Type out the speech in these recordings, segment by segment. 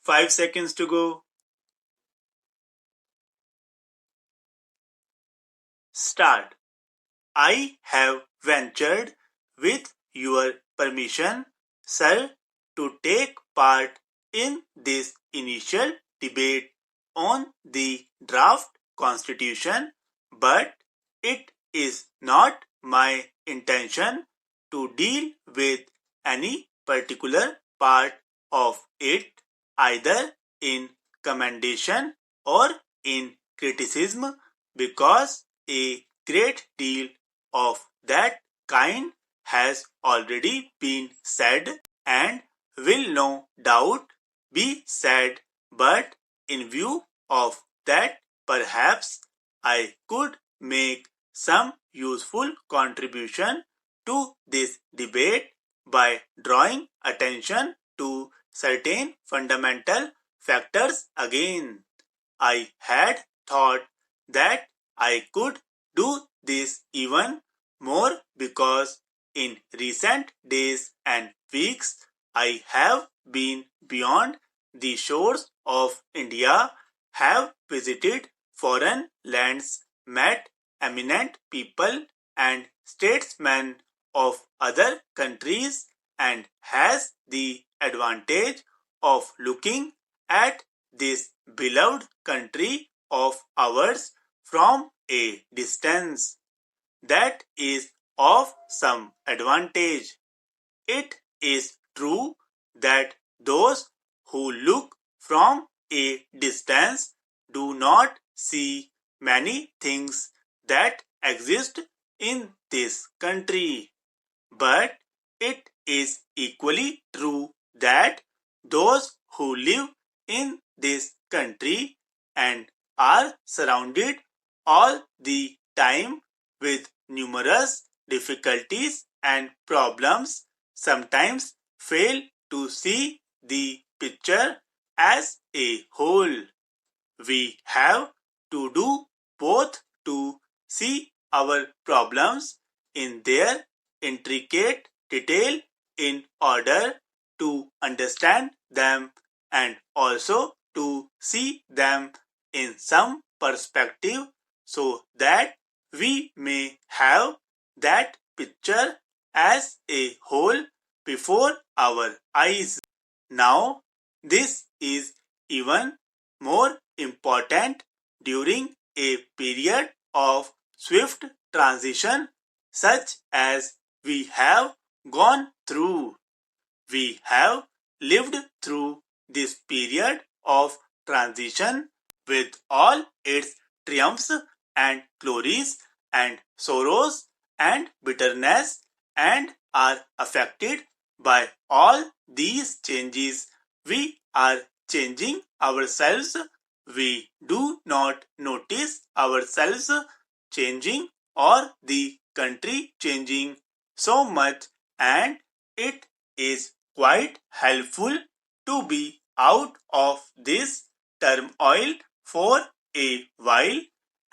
5 seconds to go. Start. I have ventured, with your permission, sir, to take part in this initial debate on the draft constitution, but it is not my intention to deal with any particular part of it, either in commendation or in criticism, because a great deal of that kind has already been said and will no doubt be said, but in view of that, perhaps I could make some useful contribution to this debate by drawing attention to certain fundamental factors again. I had thought that I could do this even more because in recent days and weeks I have been beyond the shores of India, have visited foreign lands, met eminent people and statesmen of other countries, and has the advantage of looking at this beloved country of ours from a distance. That is of some advantage. It is true that those who look from a distance do not see many things that exist in this country, but it is equally true that those who live in this country and are surrounded all the time with numerous difficulties and problems sometimes fail to see the picture as a whole. We have to do both to see our problems in their intricate detail in order to understand them, and also to see them in some perspective so that we may have that picture as a whole before our eyes. Now, this is even more important during a period of swift transition such as we have gone through. We have lived through this period of transition with all its triumphs and glories and sorrows and bitterness, and are affected by all these changes. We are changing ourselves. We do not notice ourselves changing or the country changing so much, and it is quite helpful to be out of this turmoil for a while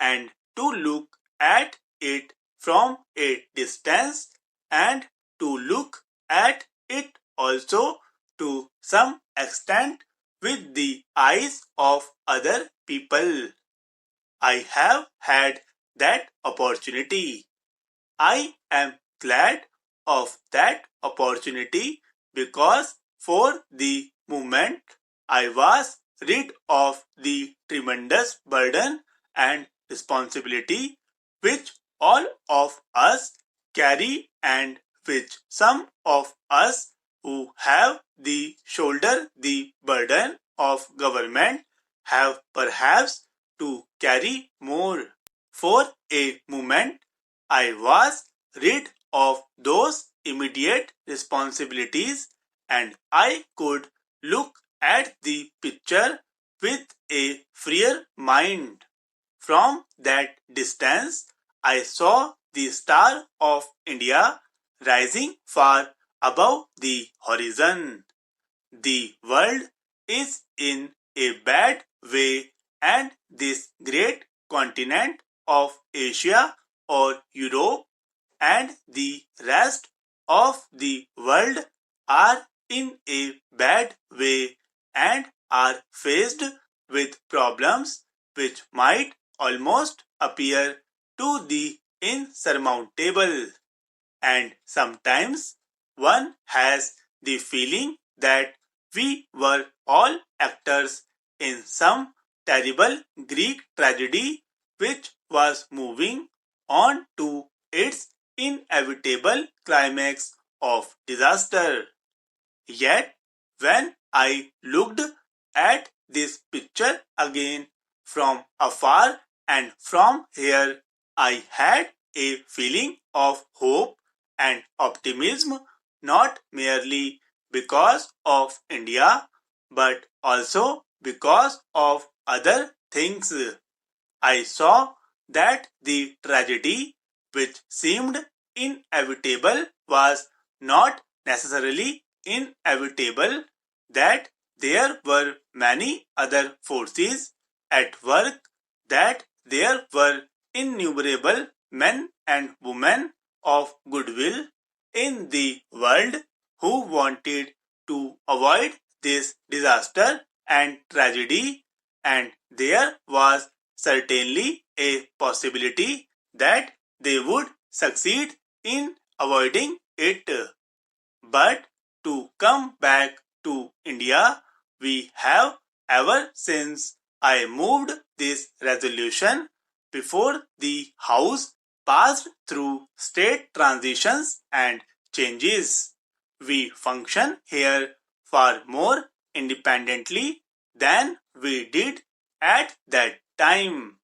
and to look at it from a distance, and to look at it also to some extent with the eyes of other people. I have had that opportunity. I am glad of that opportunity because for the moment I was rid of the tremendous burden and responsibility which all of us carry, and which some of us who have the shoulder the burden of government have perhaps to carry more. For a moment I was rid of those immediate responsibilities, and I could look at the picture with a freer mind. From that distance I saw the star of India rising far above the horizon. The world is in a bad way, and this great continent of Asia or Europe and the rest of the world are in a bad way, and are faced with problems which might almost appear to the insurmountable. And sometimes one has the feeling that we were all actors in some terrible Greek tragedy which was moving on to its inevitable climax of disaster. Yet, when I looked at this picture again from afar and from here, I had a feeling of hope and optimism, not merely because of India, but also because of other things. I saw that the tragedy which seemed inevitable was not necessarily inevitable, that there were many other forces at work, that there were innumerable men and women of goodwill in the world who wanted to avoid this disaster and tragedy, and there was certainly a possibility that they would succeed in avoiding it. But to come back to India, we have ever since I moved this resolution before the House passed through state transitions and changes. We function here far more independently than we did at that time.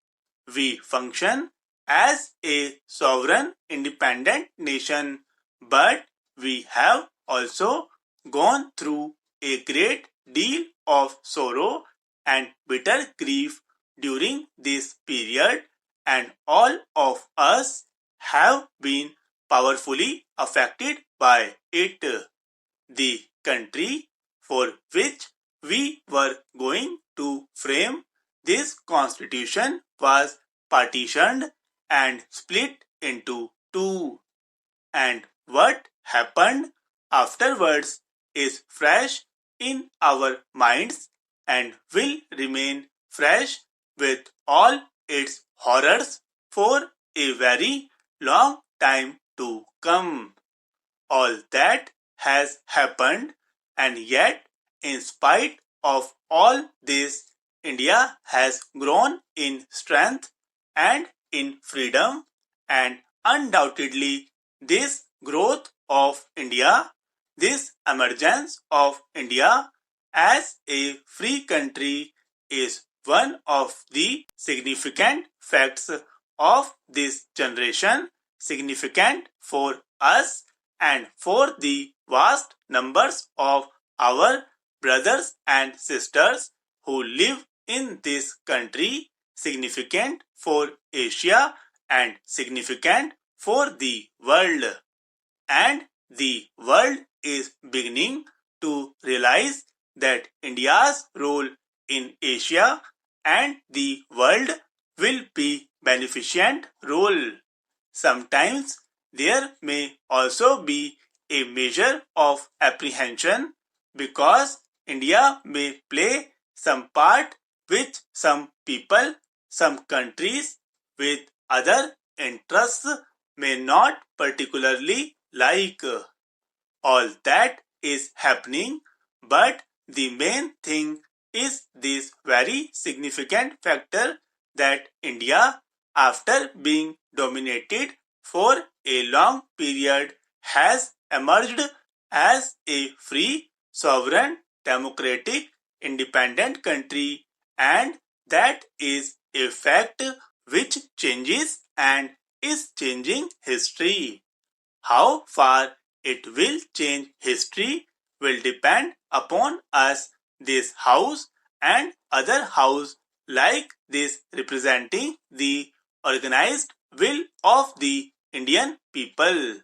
We function as a sovereign independent nation, but we have also gone through a great deal of sorrow and bitter grief during this period, and all of us have been powerfully affected by it. The country for which we were going to frame this constitution was partitioned and split into two, and what happened afterwards is fresh in our minds and will remain fresh with all its horrors for a very long time to come. All that has happened, and yet, in spite of all this, India has grown in strength and in freedom, and undoubtedly, this growth of India, this emergence of India as a free country, is one of the significant facts of this generation, significant for us and for the vast numbers of our brothers and sisters who live in this country, significant for Asia and significant for the world. And the world is beginning to realize that India's role in Asia and the world will be beneficent role. Sometimes there may also be a measure of apprehension because India may play some part which some people, some countries with other interests may not particularly like. All that is happening, but the main thing is this very significant factor that India, after being dominated for a long period, has emerged as a free, sovereign, democratic, independent country, and that is a fact which changes and is changing history. How far it will change history will depend upon us, this house and other house like this representing the organized will of the Indian people.